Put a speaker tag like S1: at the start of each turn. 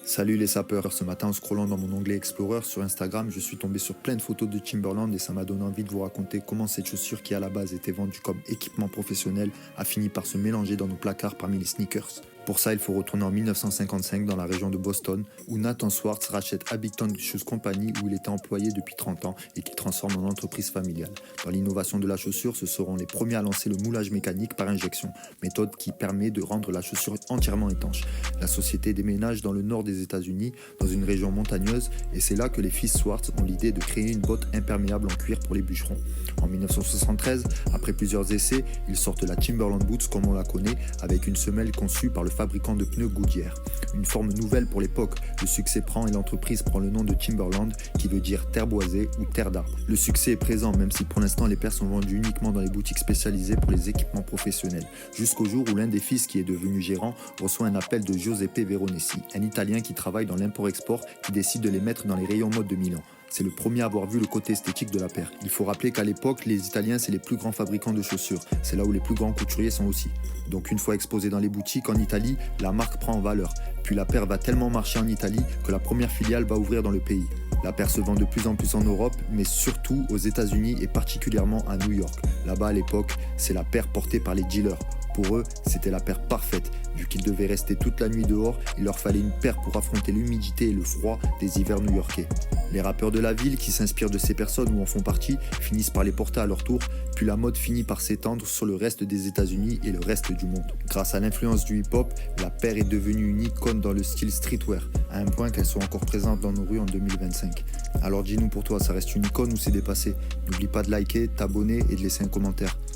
S1: Salut les sapeurs, ce matin en scrollant dans mon onglet Explorer sur Instagram, je suis tombé sur plein de photos de Timberland et ça m'a donné envie de vous raconter comment cette chaussure qui à la base était vendue comme équipement professionnel a fini par se mélanger dans nos placards parmi les sneakers. Pour ça, il faut retourner en 1955 dans la région de Boston où Nathan Swartz rachète Abington Shoes Company où il était employé depuis 30 ans et qu'il transforme en entreprise familiale. Dans l'innovation de la chaussure, ce seront les premiers à lancer le moulage mécanique par injection, méthode qui permet de rendre la chaussure entièrement étanche. La société déménage dans le nord des États-Unis, dans une région montagneuse, et c'est là que les fils Swartz ont l'idée de créer une botte imperméable en cuir pour les bûcherons. En 1973, après plusieurs essais, ils sortent la Timberland Boots comme on la connaît, avec une semelle conçue par le fabricant de pneus Goodyear. Une forme nouvelle pour l'époque, le succès prend et l'entreprise prend le nom de Timberland, qui veut dire terre boisée ou terre d'arbre. Le succès est présent, même si pour l'instant les paires sont vendues uniquement dans les boutiques spécialisées pour les équipements professionnels, jusqu'au jour où l'un des fils qui est devenu gérant reçoit un appel de Giuseppe Veronesi, un Italien qui travaille dans l'import-export, qui décide de les mettre dans les rayons mode de Milan. C'est le premier à avoir vu le côté esthétique de la paire. Il faut rappeler qu'à l'époque, les Italiens, c'est les plus grands fabricants de chaussures. C'est là où les plus grands couturiers sont aussi. Donc une fois exposée dans les boutiques en Italie, la marque prend en valeur. Puis la paire va tellement marcher en Italie que la première filiale va ouvrir dans le pays. La paire se vend de plus en plus en Europe, mais surtout aux États-Unis et particulièrement à New York. Là-bas, à l'époque, c'est la paire portée par les dealers. Pour eux, c'était la paire parfaite. Vu qu'ils devaient rester toute la nuit dehors, il leur fallait une paire pour affronter l'humidité et le froid des hivers new-yorkais. Les rappeurs de la ville, qui s'inspirent de ces personnes ou en font partie, finissent par les porter à leur tour, puis la mode finit par s'étendre sur le reste des États-Unis et le reste du monde. Grâce à l'influence du hip-hop, la paire est devenue une icône dans le style streetwear, à un point qu'elles sont encore présentes dans nos rues en 2025. Alors dis-nous pour toi, ça reste une icône ou c'est dépassé? N'oublie pas de liker, t'abonner et de laisser un commentaire.